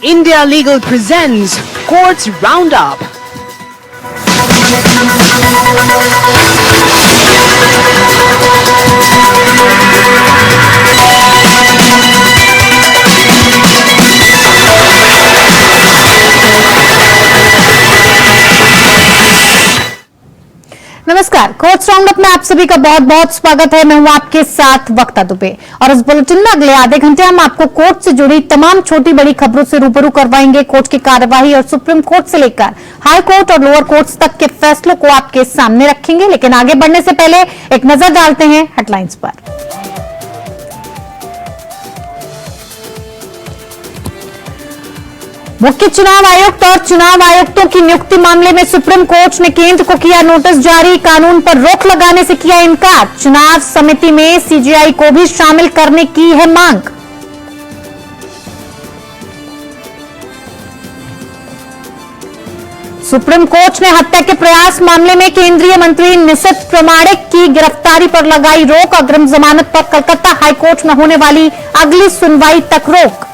India Legal presents Courts Roundup. नमस्कार, courts roundup में आप सभी का बहुत बहुत स्वागत है। मैं हूं आपके साथ वक्ता दुबे और इस बुलेटिन में अगले आधे घंटे हम आपको कोर्ट से जुड़ी तमाम छोटी बड़ी खबरों से रूबरू करवाएंगे। कोर्ट की कार्यवाही और सुप्रीम कोर्ट से लेकर हाई कोर्ट और लोअर कोर्ट्स तक के फैसलों को आपके सामने रखेंगे। लेकिन आगे बढ़ने से पहले एक नजर डालते हैं हेडलाइंस पर। मुख्य चुनाव आयुक्त और चुनाव आयुक्तों की नियुक्ति मामले में सुप्रीम कोर्ट ने केंद्र को किया नोटिस जारी। कानून पर रोक लगाने से किया इनकार। चुनाव समिति में सीजीआई को भी शामिल करने की है मांग। सुप्रीम कोर्ट ने हत्या के प्रयास मामले में केंद्रीय मंत्री निशित प्रमाणिक की गिरफ्तारी पर लगाई रोक। अग्रिम जमानत पर कलकत्ता हाईकोर्ट में होने वाली अगली सुनवाई तक रोक।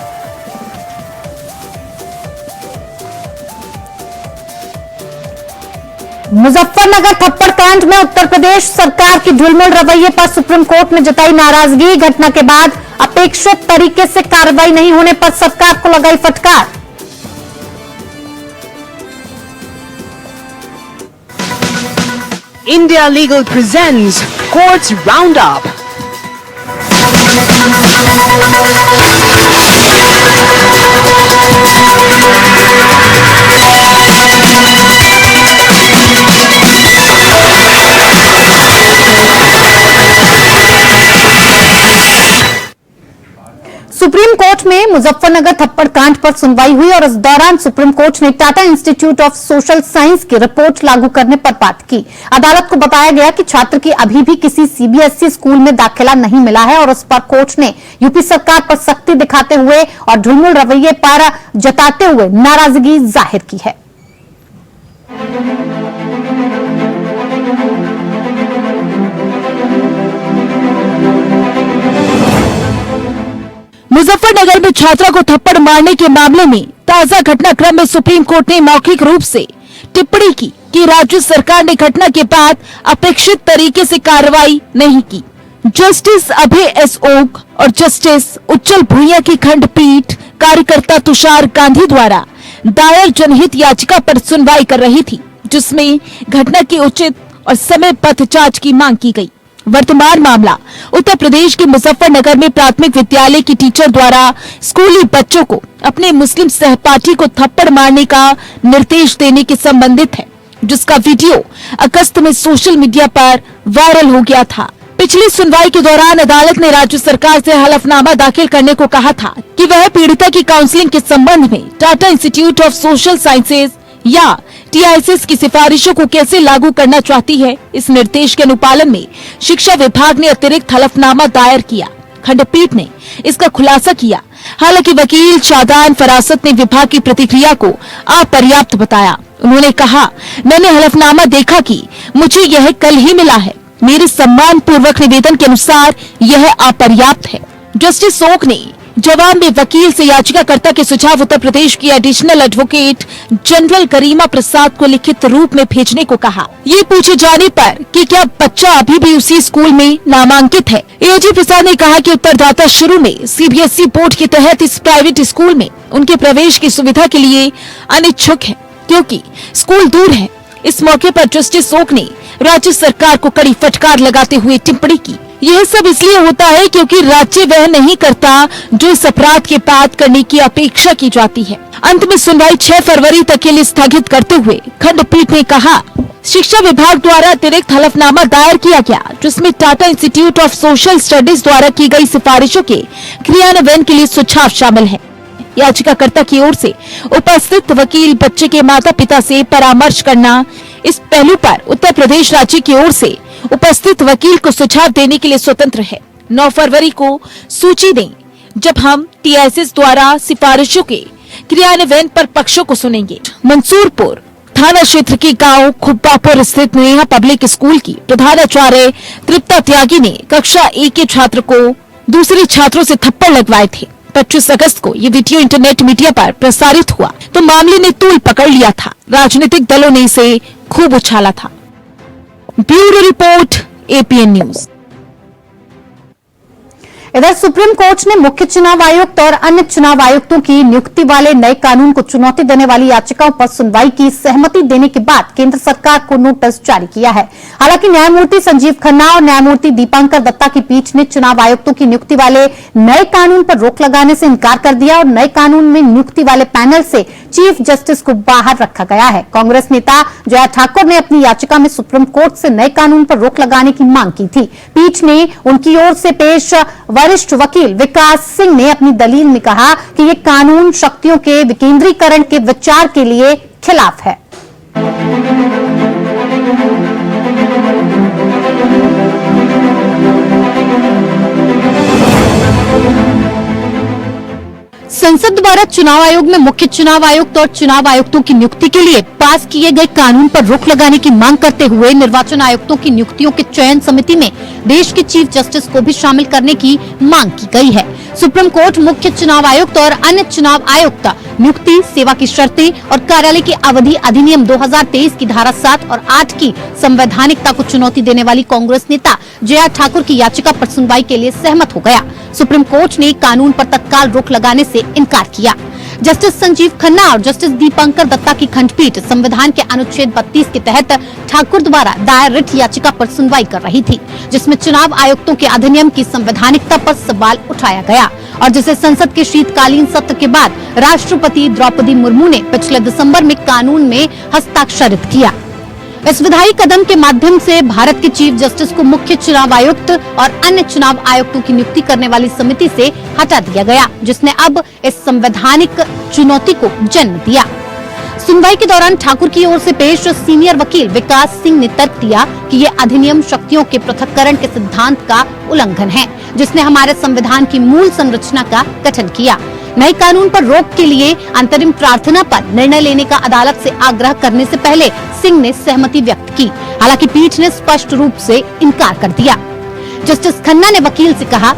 मुजफ्फरनगर थप्पड़ कांड में उत्तर प्रदेश सरकार की ढुलमुल रवैये पर सुप्रीम कोर्ट ने जताई नाराजगी। घटना के बाद अपेक्षित तरीके से कार्रवाई नहीं होने पर सरकार को लगाई फटकार। India Legal presents Courts Roundup. Supreme court में मुजफ्फरनगर थप्पड़ कांड पर सुनवाई हुई और इस दौरान सुप्रीम कोर्ट ने Tata institute of social science की रिपोर्ट लागू करने पर बात की। अदालत को बताया गया कि छात्र की अभी भी किसी सीबीएसई स्कूल में दाखिला नहीं मिला है और उस पर कोर्ट ने यूपी सरकार पर सख्ती दिखाते हुए और ढुलमुल रवैये पर जताते हुए नाराजगी जाहिर की है। मुजफ्फरनगर में छात्रा को थप्पड़ मारने के मामले में ताजा घटनाक्रम में सुप्रीम कोर्ट ने मौखिक रूप से टिप्पणी की कि राज्य सरकार ने घटना के बाद अपेक्षित तरीके से कार्रवाई नहीं की। जस्टिस अभय एस ओक और जस्टिस उज्जवल भुइयां की खंडपीठ कार्यकर्ता तुषार गांधी द्वारा दायर जनहित याचिका पर सुनवाई कर रही थी, जिसमें घटना की उचित और समयबद्ध जांच की मांग की गई। वर्तमान मामला उत्तर प्रदेश के मुजफ्फरनगर में प्राथमिक विद्यालय की टीचर द्वारा स्कूली बच्चों को अपने मुस्लिम सहपाठी को थप्पड़ मारने का निर्देश देने के संबंधित है, जिसका वीडियो अगस्त में सोशल मीडिया पर वायरल हो गया था। पिछली सुनवाई के दौरान अदालत ने राज्य सरकार से हलफनामा दाखिल करने को कहा था कि वह पीड़िता की काउंसलिंग के संबंध में Tata institute of social sciences या टीआईएसएस की सिफारिशों को कैसे लागू करना चाहती है। इस निर्देश के अनुपालन में शिक्षा विभाग ने अतिरिक्त हलफनामा दायर किया। खंडपीठ ने इसका खुलासा किया। हालांकि वकील शादान फरासत ने विभाग की प्रतिक्रिया को अपर्याप्त बताया। उन्होंने कहा, मैंने हलफनामा देखा कि मुझे यह कल ही मिला है। मेरे सम्मान पूर्वक निवेदन के अनुसार यह अपर्याप्त है। जस्टिस ओक ने जवाब में वकील से याचिकाकर्ता के सुझाव उत्तर प्रदेश की एडिशनल एडवोकेट जनरल गरिमा प्रसाद को लिखित रूप में भेजने को कहा। ये पूछे जाने पर कि क्या बच्चा अभी भी उसी स्कूल में नामांकित है, एओजी प्रसाद ने कहा कि उत्तरदाता शुरू में सीबीएसई बोर्ड के तहत इस प्राइवेट स्कूल में उनके प्रवेश की सुविधा के लिए अनिच्छुक है, क्योंकि स्कूल दूर है। इस मौके पर जस्टिस ओक ने राज्य सरकार को कड़ी फटकार लगाते हुए टिप्पणी की। यह सब इसलिए होता है क्योंकि राज्य वह नहीं करता जो इस अपराध के बाद करने की अपेक्षा की जाती है। अंत में सुनवाई 6 फरवरी तक के लिए स्थगित करते हुए खंडपीठ ने कहा, शिक्षा विभाग द्वारा अतिरिक्त हलफनामा दायर किया गया, जिसमें Tata institute of social studies द्वारा की गई सिफारिशों के क्रियान्वयन के लिए सुझाव शामिल है। याचिकाकर्ता की ओर से उपस्थित वकील बच्चे के माता पिता से परामर्श करना, इस पहलू पर उत्तर प्रदेश राज्य की ओर से उपस्थित वकील को सुझाव देने के लिए स्वतंत्र है। 9 फरवरी को सूची दें, जब हम टीआईएसएस द्वारा सिफारिशों के क्रियान्वयन पर पक्षों को सुनेंगे। मंसूरपुर थाना क्षेत्र के गांव खुब्बापुर स्थित नेहा पब्लिक स्कूल की प्रधानाचार्य तृप्ता त्यागी ने कक्षा 1 के छात्र को दूसरे छात्रों से थप्पड़ लगवाए थे। 25 अगस्त को ये वीडियो इंटरनेट मीडिया पर प्रसारित हुआ तो मामले ने तूल पकड़ लिया था। राजनीतिक दलों ने इसे खूब उछाला था। Bureau report, APN news. इधर सुप्रीम कोर्ट ने मुख्य चुनाव आयुक्त और अन्य चुनाव आयुक्तों की नियुक्ति वाले नए कानून को चुनौती देने वाली याचिकाओं पर सुनवाई की सहमति देने के बाद केंद्र सरकार को नोटिस जारी किया है। हालांकि न्यायमूर्ति संजीव खन्ना और न्यायमूर्ति दीपांकर दत्ता की पीठ ने चुनाव आयुक्तों की नियुक्ति वाले नए कानून पर रोक लगाने से इनकार कर दिया और नए कानून में नियुक्ति वाले पैनल से चीफ जस्टिस को बाहर रखा गया है। कांग्रेस नेता जया ठाकुर ने अपनी याचिका में सुप्रीम कोर्ट से नए कानून पर रोक लगाने की मांग की थी। पीठ ने उनकी ओर से पेश वरिष्ठ वकील विकास सिंह ने अपनी दलील में कहा कि ये कानून शक्तियों के विकेंद्रीकरण के विचार के लिए खिलाफ है। संसद द्वारा चुनाव आयोग में मुख्य चुनाव आयुक्त और चुनाव आयुक्तों की नियुक्ति के लिए पास किए गए कानून पर रोक लगाने की मांग करते हुए निर्वाचन आयुक्तों की नियुक्तियों के चयन समिति में देश के चीफ जस्टिस को भी शामिल करने की मांग की गई है। सुप्रीम कोर्ट मुख्य चुनाव आयुक्त और अन्य चुनाव आयुक्त नियुक्ति, सेवा की शर्तें और कार्यालय की अवधि अधिनियम 2023 की धारा 7 और 8 की संवैधानिकता को चुनौती देने वाली कांग्रेस नेता जया ठाकुर की याचिका पर सुनवाई के लिए सहमत हो गया। सुप्रीम कोर्ट ने कानून पर तत्काल रोक लगाने से इनकार किया। जस्टिस संजीव खन्ना और जस्टिस दीपांकर दत्ता की खंडपीठ संविधान के अनुच्छेद 32 के तहत ठाकुर द्वारा दायर रिट याचिका पर सुनवाई कर रही थी, जिसमें चुनाव आयुक्तों के अधिनियम की संवैधानिकता पर सवाल उठाया गया और जिसे संसद के शीतकालीन सत्र के बाद राष्ट्रपति द्रौपदी मुर्मू ने पिछले दिसंबर में कानून में हस्ताक्षरित किया। इस विधायी कदम के माध्यम से भारत के चीफ जस्टिस को मुख्य चुनाव आयुक्त और अन्य चुनाव आयुक्तों की नियुक्ति करने वाली समिति से हटा दिया गया, जिसने अब इस संवैधानिक चुनौती को जन्म दिया। सुनवाई के दौरान ठाकुर की ओर से पेश सीनियर वकील विकास सिंह ने तर्क दिया कि ये अधिनियम शक्तियों के पृथक्करण के सिद्धांत का उल्लंघन है, जिसने हमारे संविधान की मूल संरचना का गठन किया। नए कानून पर रोक के लिए अंतरिम प्रार्थना पर निर्णय लेने का अदालत से आग्रह करने से पहले सिंह ने सहमति व्यक्त की। हालांकि पीठ ने स्पष्ट रूप से इनकार कर दिया। जस्टिस खन्ना ने वकील से कहा,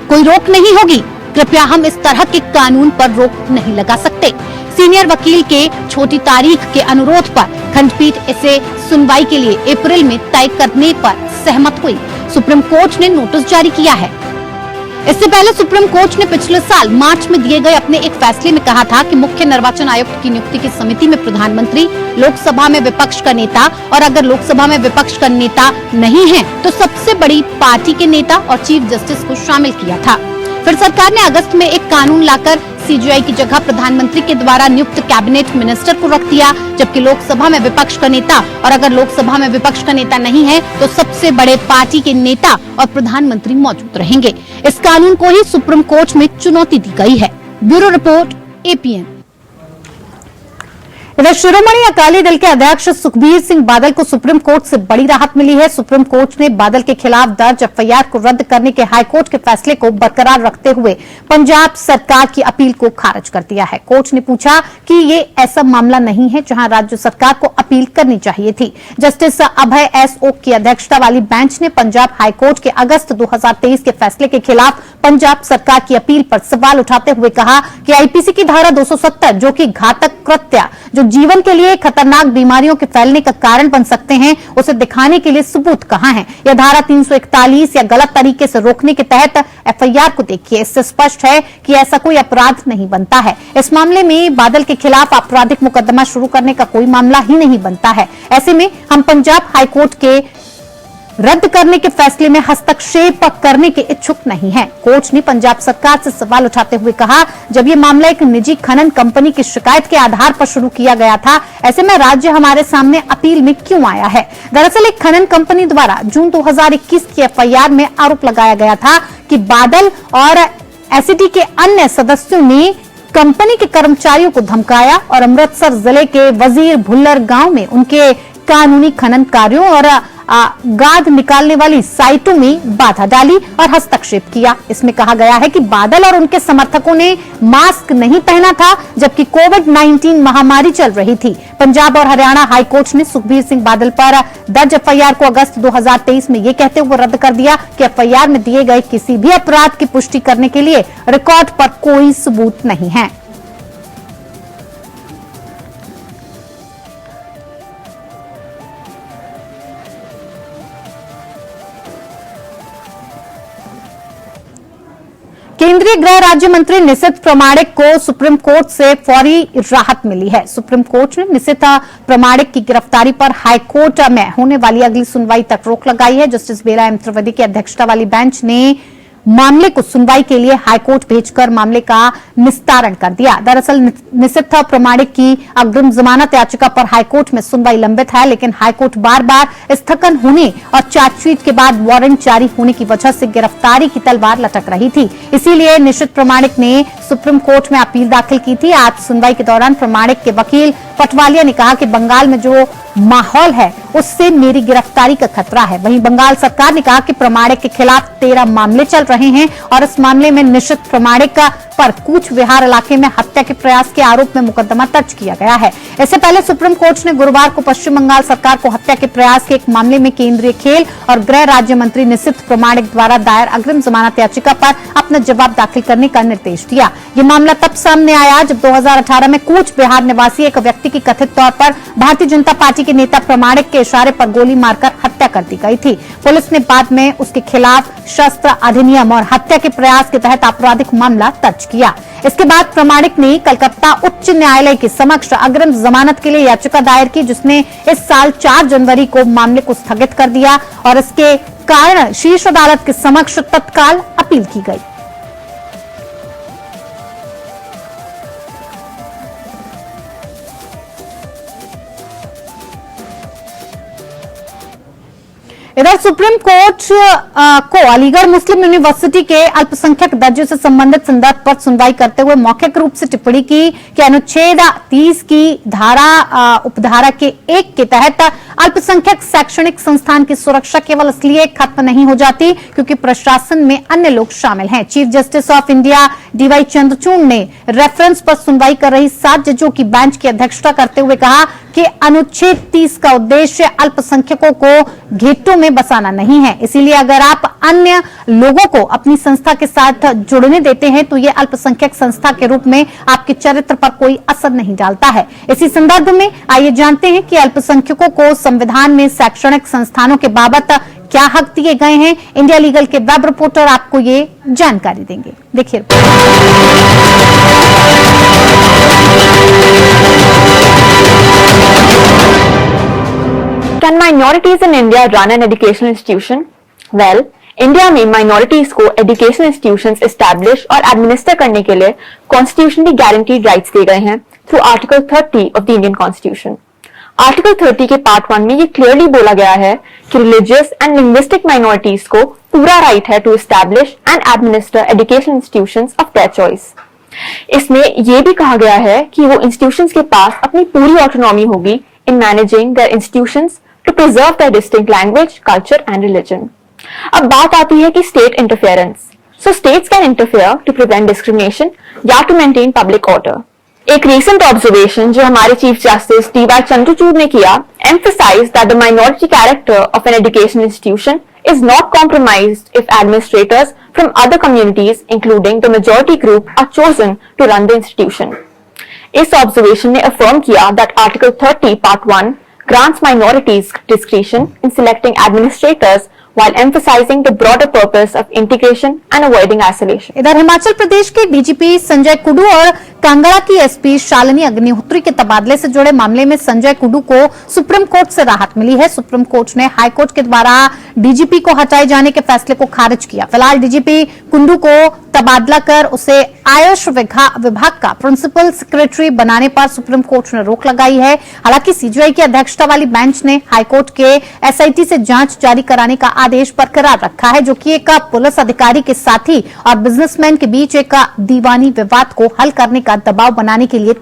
कोई रोक नहीं होगी, कृपया हम इस तरह के कानून पर रोक नहीं लगा सकते। सीनियर वकील के छोटी तारीख के अनुरोध पर खंडपीठ इसे सुनवाई के लिए अप्रैल में तय करने पर सहमत हुई। सुप्रीम कोर्ट ने नोटिस जारी किया है। इससे पहले सुप्रीम कोर्ट ने पिछले साल मार्च में दिए गए अपने एक फैसले में कहा था कि मुख्य निर्वाचन आयुक्त की नियुक्ति की समिति में प्रधानमंत्री, लोकसभा में विपक्ष का नेता और अगर लोकसभा में विपक्ष का नेता नहीं है तो सबसे बड़ी पार्टी के नेता और चीफ जस्टिस को शामिल किया था। फिर सरकार ने अगस्त में एक कानून लाकर सीजीआई की जगह प्रधानमंत्री के द्वारा नियुक्त कैबिनेट मिनिस्टर को रख दिया, जबकि लोकसभा में विपक्ष का नेता और अगर लोकसभा में विपक्ष का नेता नहीं है तो सबसे बड़े पार्टी के नेता और प्रधानमंत्री मौजूद रहेंगे। इस कानून को ही सुप्रीम कोर्ट में चुनौती दी गई है। Bureau report, APN. इधर शिरोमणि अकाली दल के अध्यक्ष सुखबीर सिंह बादल को सुप्रीम कोर्ट से बड़ी राहत मिली है। सुप्रीम कोर्ट ने बादल के खिलाफ दर्ज एफआईआर को रद्द करने के हाईकोर्ट के फैसले को बरकरार रखते हुए पंजाब सरकार की अपील को खारिज कर दिया है। कोर्ट ने पूछा कि ये ऐसा मामला नहीं है जहां राज्य सरकार को अपील करनी चाहिए थी। जस्टिस अभय एस ओक की अध्यक्षता वाली बेंच ने पंजाब हाईकोर्ट के अगस्त 2023 के फैसले के खिलाफ पंजाब सरकार की अपील पर सवाल उठाते हुए कहा कि आईपीसी की धारा 270 जो कि घातक कृत्य जो जीवन के लिए खतरनाक बीमारियों के फैलने का कारण बन सकते हैं, उसे दिखाने के लिए सबूत कहां है। यह धारा 341 या गलत तरीके से रोकने के तहत एफआईआर को देखिए, इससे स्पष्ट है कि ऐसा कोई अपराध नहीं बनता है। इस मामले में बादल के खिलाफ आपराधिक मुकदमा शुरू करने का कोई मामला ही नहीं बनता है। ऐसे में हम पंजाब हाईकोर्ट के रद्द करने के फैसले में हस्तक्षेप करने के इच्छुक नहीं है। कोर्ट ने पंजाब सरकार से सवाल उठाते हुए कहा, जब ये मामला एक निजी खनन कंपनी की शिकायत के आधार पर शुरू किया गया था, ऐसे में राज्य हमारे सामने अपील में क्यों आया है। दरअसल एक खनन कंपनी द्वारा जून 2021 की एफआईआर में आरोप लगाया गया था कि बादल और एसीटी के अन्य सदस्यों ने कंपनी के कर्मचारियों को धमकाया और अमृतसर जिले के वजीर भुल्लर गांव में उनके कानूनी खनन कार्यों और गाद निकालने वाली साइटों में बाधा डाली और हस्तक्षेप किया। इसमें कहा गया है कि बादल और उनके समर्थकों ने मास्क नहीं पहना था जबकि कोविड-19 महामारी चल रही थी। पंजाब और हरियाणा हाईकोर्ट ने सुखबीर सिंह बादल पर दर्ज एफआईआर को अगस्त 2023 में यह कहते हुए रद्द कर दिया कि एफआईआर में दिए गए किसी भी अपराध की पुष्टि करने के लिए रिकॉर्ड पर कोई सबूत नहीं है। केंद्रीय गृह राज्य मंत्री निशित प्रामाणिक को सुप्रीम कोर्ट से फौरी राहत मिली है। सुप्रीम कोर्ट ने निशित प्रामाणिक की गिरफ्तारी पर हाई कोर्ट में होने वाली अगली सुनवाई तक रोक लगाई है। जस्टिस बेला एम त्रिवेदी की अध्यक्षता वाली बेंच ने मामले को सुनवाई के लिए हाईकोर्ट भेजकर मामले का निस्तारण कर दिया। दरअसल निशित प्रामाणिक की अग्रिम जमानत याचिका पर हाईकोर्ट में सुनवाई लंबित है, लेकिन हाईकोर्ट बार बार स्थगन होने और चार्जशीट के बाद वारंट जारी होने की वजह से गिरफ्तारी की तलवार लटक रही थी। इसीलिए निशित प्रामाणिक ने सुप्रीम कोर्ट में अपील दाखिल की थी। आज सुनवाई के दौरान प्रामाणिक के वकील पटवालिया ने कहा कि बंगाल में जो माहौल है उससे मेरी गिरफ्तारी का खतरा है। वहीं बंगाल सरकार ने कहा कि प्रामाणिक के खिलाफ 13 मामले चल रहे हैं और इस मामले में निशित प्रामाणिक पर कूच विहार इलाके में हत्या के प्रयास के आरोप में मुकदमा दर्ज किया गया है। इससे पहले सुप्रीम कोर्ट ने गुरुवार को पश्चिम बंगाल सरकार को हत्या के प्रयास के एक मामले में केंद्रीय खेल और गृह राज्य मंत्री निशित प्रामाणिक द्वारा दायर अग्रिम जमानत याचिका पर अपना जवाब दाखिल करने का निर्देश दिया। ये मामला तब सामने आया जब 2018 में कूच बिहार निवासी एक व्यक्ति की कथित तौर पर भारतीय जनता पार्टी के नेता प्रामाणिक के इशारे पर गोली मारकर हत्या कर दी गई थी। पुलिस ने बाद में उसके खिलाफ शस्त्र अधिनियम और हत्या के प्रयास के तहत आपराधिक मामला दर्ज किया। इसके बाद प्रामाणिक ने कलकत्ता उच्च न्यायालय के समक्ष अग्रिम जमानत के लिए याचिका दायर की, जिसने इस साल 4 जनवरी को मामले को स्थगित कर दिया और इसके कारण शीर्ष अदालत के समक्ष तत्काल अपील की गई। इधर सुप्रीम कोर्ट को अलीगढ़ मुस्लिम यूनिवर्सिटी के अल्पसंख्यक दर्जे से संबंधित संदर्भ पर सुनवाई करते हुए मौखिक रूप से टिप्पणी की कि अनुच्छेद 30 की धारा उपधारा के 1 के तहत अल्पसंख्यक शैक्षणिक संस्थान की सुरक्षा केवल इसलिए खत्म नहीं हो जाती क्योंकि प्रशासन में अन्य लोग शामिल हैं। Chief justice of India DY Chandrachud ने रेफरेंस पर सुनवाई कर रही 7 जजों की बेंच की अध्यक्षता करते हुए कहा कि अनुच्छेद 30 का उद्देश्य अल्पसंख्यकों को घेटों में बसाना नहीं है। इसीलिए अगर आप अन्य लोगों को अपनी संस्था के साथ जुड़ने देते हैं तो ये अल्पसंख्यक संस्था के रूप में आपके चरित्र पर कोई असर नहीं डालता है। इसी संदर्भ में आइए जानते हैं कि अल्पसंख्यकों को संविधान में शैक्षणिक संस्थानों के बाबत क्या हक दिए गए हैं। इंडिया लीगल के वेब रिपोर्टर आपको ये जानकारी देंगे। देखिए। Can minorities in India run an educational institution? Well, India में माइनॉरिटीज को एजुकेशनल इंस्टीट्यूशंस एस्टैब्लिश और एडमिनिस्टर करने के लिए कॉन्स्टिट्यूशनली गारंटीड राइट्स दिए गए हैं through article 30 of the Indian constitution. Article 30 के पार्ट 1 में ये क्लियरली बोला गया है कि रिलीजियस एंड लिंग्विस्टिक माइनॉरिटीज को पूरा राइट है to establish and administer educational institutions of their choice. इसमें यह भी कहा गया है कि वो इंस्टीट्यूशंस के पास अपनी पूरी ऑटोनॉमी होगी in managing their institutions to preserve their distinct language, culture and religion. अब बात आती है कि state interference. So states can interfere to prevent discrimination या टू मेंटेन पब्लिक ऑर्डर। एक रीसेंट ऑब्जर्वेशन जो हमारे चीफ जस्टिस डीवाई चंद्रचूड़ ने किया emphasized that the minority character of an educational institution is not compromised if administrators from other communities, including the majority group, are chosen to run the institution. इस observation ने affirm किया that Article 30 Part 1 grants minorities discretion in selecting administrators while emphasizing the broader purpose of integration and avoiding isolation. इधर हिमाचल प्रदेश के DGP Sanjay कुडू और कांगड़ा की SP Shalini Agnihotri के तबादले से जुड़े मामले में संजय कुडू को सुप्रीम कोर्ट से राहत मिली है। सुप्रीम कोर्ट ने हाई कोर्ट के द्वारा डीजीपी को हटाए जाने के फैसले को खारिज किया। फिलहाल डीजीपी कुंडू को तबादला कर उसे आयुष विभाग का प्रिंसिपल सेक्रेटरी बनाने पर सुप्रीम कोर्ट ने रोक लगाई है। हालांकि सीजीआई की अध्यक्षता वाली बेंच ने हाईकोर्ट के एसआईटी से जांच जारी कराने का आदेश बरकरार रखा है, जो कि एक पुलिस अधिकारी के साथी और बिजनेसमैन के बीच एक दीवानी विवाद को हल करने का दबाव बनाने के लिए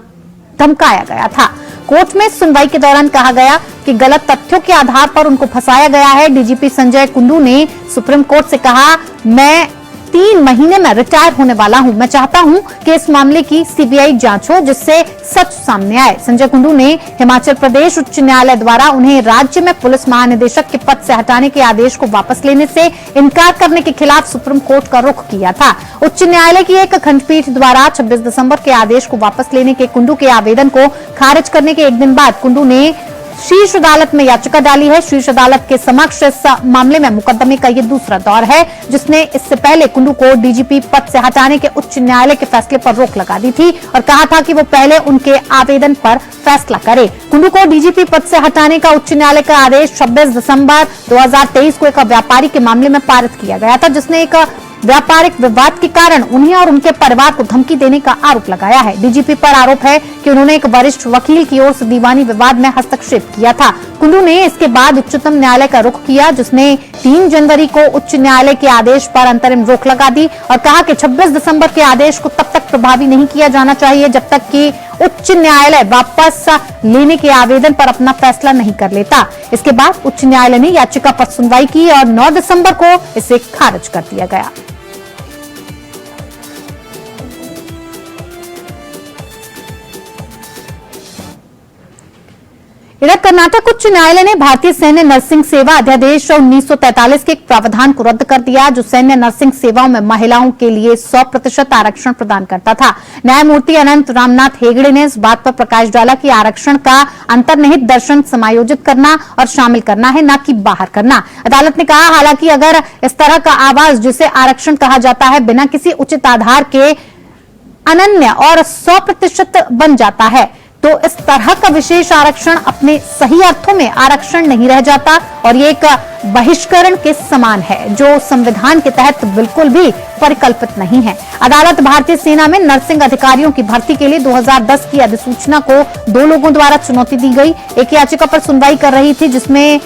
धमकाया गया था। कोर्ट में सुनवाई के दौरान कहा गया कि गलत तथ्यों के आधार पर उनको फंसाया गया है। डीजीपी संजय कुंडू ने सुप्रीम कोर्ट से कहा, मैं 3 महीने में रिटायर होने वाला हूं। मैं चाहता हूं कि इस मामले की सीबीआई जांच हो जिससे सच सामने आए। संजय कुंडू ने हिमाचल प्रदेश उच्च न्यायालय द्वारा उन्हें राज्य में पुलिस महानिदेशक के पद से हटाने के आदेश को वापस लेने से इनकार करने के खिलाफ सुप्रीम कोर्ट का रुख किया था। उच्च न्यायालय की एक खंडपीठ द्वारा 26 दिसंबर के आदेश को वापस लेने के कुंडू के आवेदन को खारिज करने के एक दिन बाद कुंडू ने शीर्ष अदालत में याचिका डाली है। शीर्ष अदालत के समक्ष इस मामले में मुकदमे का ये दूसरा दौर है, जिसने इससे पहले कुंडू को डीजीपी पद से हटाने के उच्च न्यायालय के फैसले पर रोक लगा दी थी और कहा था कि वो पहले उनके आवेदन पर फैसला करे। कुंडू को डीजीपी पद से हटाने का उच्च न्यायालय का आदेश 26 दिसंबर 2023 को एक व्यापारी के मामले में पारित किया गया था, जिसने एक व्यापारिक विवाद के कारण उन्हें और उनके परिवार को धमकी देने का आरोप लगाया है। डीजीपी पर आरोप है कि उन्होंने एक वरिष्ठ वकील की ओर से दीवानी विवाद में हस्तक्षेप किया था। कुंडू ने इसके बाद उच्चतम न्यायालय का रुख किया, जिसने 3 जनवरी को उच्च न्यायालय के आदेश पर अंतरिम रोक लगा दी और कहा कि 26 दिसंबर के आदेश को तब तक प्रभावी नहीं किया जाना चाहिए जब तक कि उच्च न्यायालय वापस लेने के आवेदन पर अपना फैसला नहीं कर लेता। इसके बाद उच्च न्यायालय ने याचिका पर सुनवाई की और 9 दिसंबर को इसे खारिज कर दिया गया। इधर कर्नाटक उच्च न्यायालय ने भारतीय सैन्य नर्सिंग सेवा अध्यादेश 1943 के एक प्रावधान को रद्द कर दिया, जो सैन्य नर्सिंग सेवाओं में महिलाओं के लिए 100% आरक्षण प्रदान करता था। न्यायमूर्ति अनंत रामनाथ हेगड़े ने इस बात पर प्रकाश डाला कि आरक्षण का अंतर्निहित दर्शन समायोजित करना और शामिल करना है, न कि बाहर करना। अदालत ने कहा, हालांकि अगर इस तरह का आवास जिसे आरक्षण कहा जाता है बिना किसी उचित आधार के अनन्य और 100% बन जाता है, तो इस तरह का विशेष आरक्षण अपने सही अर्थों में आरक्षण नहीं रह जाता और ये एक बहिष्करण के समान है, जो संविधान के तहत बिल्कुल भी परिकल्पित नहीं है। अदालत भारतीय सेना में नर्सिंग अधिकारियों की भर्ती के लिए 2010 की अधिसूचना को 2 लोगों द्वारा चुनौती दी गई। एक याचिका पर सुनवाई कर रही थी जिसमें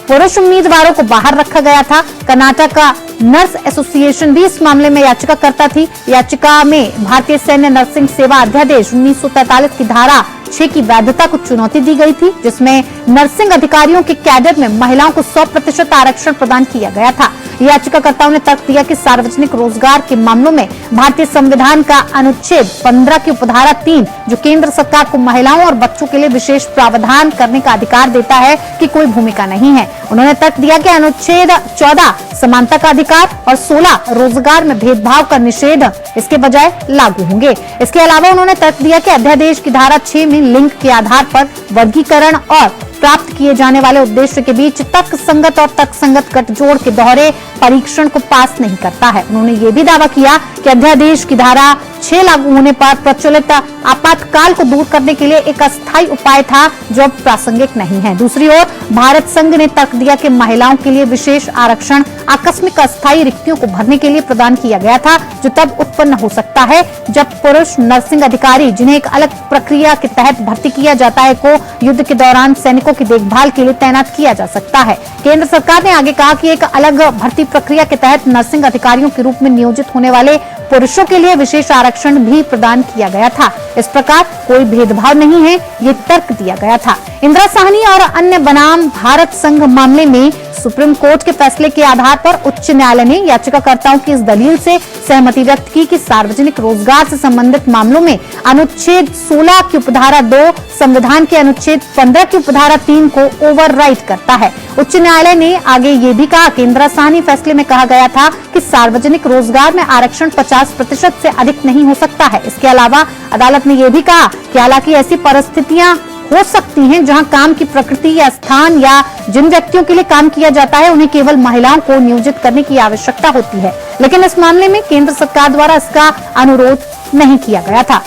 पुरुष उम्मीदवारों को बाहर रखा गया था। कर्नाटक का नर्स एसोसिएशन भी इस मामले में याचिका करता थी। याचिका में भारतीय सैन्य नर्सिंग सेवा अध्यादेश 1943 की धारा 6 की वैधता को चुनौती दी गई थी, जिसमें नर्सिंग अधिकारियों के कैडर में महिलाओं को 100% आरक्षण प्रदान किया गया था। याचिकाकर्ताओं ने तर्क दिया कि सार्वजनिक रोजगार के मामलों में भारतीय संविधान का अनुच्छेद 15 की उपधारा 3, जो केंद्र सरकार को महिलाओं और बच्चों के लिए विशेष प्रावधान करने का अधिकार देता है, की कोई भूमिका नहीं है। उन्होंने तर्क दिया कि अनुच्छेद 14 समानता का अधिकार और 16 रोजगार में भेदभाव का निषेध इसके बजाय लागू होंगे। इसके अलावा उन्होंने तर्क दिया कि अध्यादेश की धारा 6 में लिंग के आधार पर वर्गीकरण और प्राप्त किए जाने वाले उद्देश्य के बीच तर्कसंगत और तर्कसंगत गठजोड़ के दोहरे परीक्षण को पास नहीं करता है। उन्होंने ये भी दावा किया कि अध्यादेश की धारा 6 लागू होने पर प्रचलित आपातकाल को दूर करने के लिए एक अस्थायी उपाय था, जो अब प्रासंगिक नहीं है। दूसरी ओर भारत संघ ने तर्क दिया कि महिलाओं के लिए विशेष आरक्षण आकस्मिक अस्थायी रिक्तियों को भरने के लिए प्रदान किया गया था, जो तब उत्पन्न हो सकता है जब पुरुष नर्सिंग अधिकारी, जिन्हें एक अलग प्रक्रिया के तहत भर्ती किया जाता है, को युद्ध के दौरान सैनिकों की देखभाल के लिए तैनात किया जा सकता है। केंद्र सरकार ने आगे कहा कि एक अलग भर्ती प्रक्रिया के तहत नर्सिंग अधिकारियों के रूप में नियोजित होने वाले पुरुषों के लिए विशेष आरक्षण भी प्रदान किया गया था। इस प्रकार कोई भेदभाव नहीं है, ये तर्क दिया गया था। इंदिरा साहनी और अन्य बनाम भारत संघ मामले में सुप्रीम कोर्ट के फैसले के आधार पर उच्च न्यायालय ने याचिकाकर्ताओं की इस दलील से सहमति व्यक्त की कि सार्वजनिक रोजगार से संबंधित मामलों में अनुच्छेद 16 की उपधारा 2 संविधान के अनुच्छेद 15 की उपधारा 3 को ओवरराइड करता है। उच्च न्यायालय ने आगे ये भी कहा कि इंदिरा साहनी फैसले में कहा गया था कि सार्वजनिक रोजगार में आरक्षण 50% से अधिक नहीं हो सकता है। इसके अलावा अदालत ने यह भी कहा कि हालांकि ऐसी परिस्थितियां हो सकती हैं जहां काम की प्रकृति या स्थान या जिन व्यक्तियों के लिए काम किया जाता है उन्हें केवल महिलाओं को नियोजित करने की आवश्यकता होती है, लेकिन इस मामले में केंद्र सरकार द्वारा इसका अनुरोध नहीं किया गया था।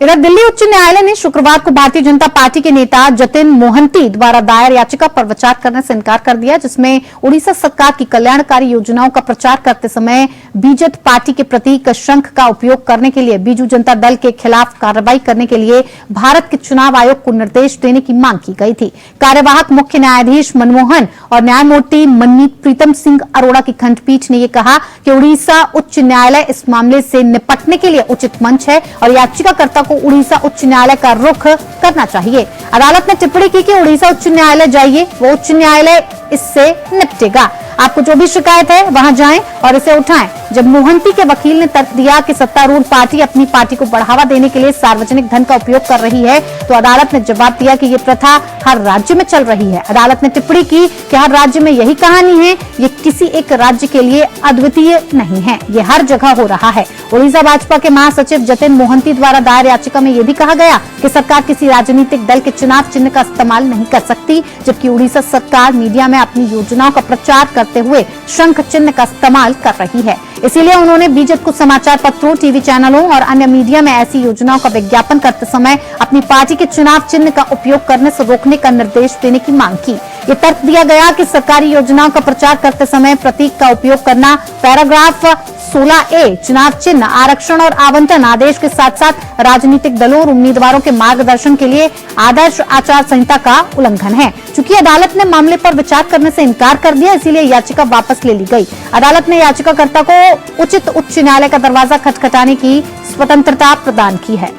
इधर दिल्ली उच्च न्यायालय ने शुक्रवार को भारतीय जनता पार्टी के नेता जतिन मोहंती द्वारा दायर याचिका पर विचार करने से इनकार कर दिया, जिसमें उड़ीसा सरकार की कल्याणकारी योजनाओं का प्रचार करते समय बीजेपी पार्टी के प्रतीक शंख का उपयोग करने के लिए बीजू जनता दल के खिलाफ कार्रवाई करने के लिए भारत के चुनाव आयोग को निर्देश देने की मांग की गई थी। कार्यवाहक मुख्य न्यायाधीश मनमोहन और न्यायमूर्ति मनमीत प्रीतम सिंह अरोड़ा की खंडपीठ ने यह कहा कि उड़ीसा उच्च न्यायालय इस मामले से निपटने के लिए उचित मंच है और याचिकाकर्ता को उड़ीसा उच्च न्यायालय का रुख करना चाहिए। अदालत ने टिप्पणी की कि उड़ीसा उच्च न्यायालय जाइए, वो उच्च न्यायालय इससे निपटेगा। आपको जो भी शिकायत है वहां जाएं और इसे उठाएं। जब मोहंती के वकील ने तर्क दिया कि सत्तारूढ़ पार्टी अपनी पार्टी को बढ़ावा देने के लिए सार्वजनिक धन का उपयोग कर रही है, तो अदालत ने जवाब दिया कि ये प्रथा हर राज्य में चल रही है। अदालत ने टिप्पणी की कि हर राज्य में यही कहानी है, ये किसी एक राज्य के लिए अद्वितीय नहीं है, ये हर जगह हो रहा है। उड़ीसा भाजपा के महासचिव जतिन मोहंती द्वारा दायर याचिका में यह भी कहा गया कि सरकार किसी राजनीतिक दल के चुनाव चिन्ह का इस्तेमाल नहीं कर सकती, जबकि उड़ीसा सरकार मीडिया में अपनी योजनाओं का प्रचार करते हुए शंख चिन्ह का इस्तेमाल कर रही है। इसीलिए उन्होंने बीजेपी को समाचार पत्रों, टीवी चैनलों और अन्य मीडिया में ऐसी योजनाओं का विज्ञापन करते समय अपनी पार्टी के चुनाव चिन्ह का उपयोग करने से रोकने का निर्देश देने की मांग की। ये तर्क दिया गया कि सरकारी योजनाओं का प्रचार करते समय प्रतीक का उपयोग करना पैराग्राफ 16A चुनाव चिन्ह, आरक्षण और आवंटन आदेश के साथ साथ राजनीतिक दलों और उम्मीदवारों के मार्गदर्शन के लिए आदर्श आचार संहिता का उल्लंघन है। चूंकि अदालत ने मामले पर विचार करने से इनकार कर दिया, इसीलिए याचिका वापस ले ली गई। अदालत ने याचिकाकर्ता को उचित उच्च न्यायालय का दरवाजा खटखटाने की स्वतंत्रता प्रदान की है।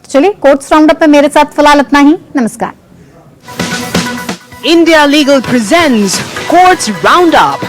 चलिए, कोर्ट्स राउंडअप में मेरे साथ फिलहाल इतना ही। नमस्कार। India Legal presents Courts Roundup.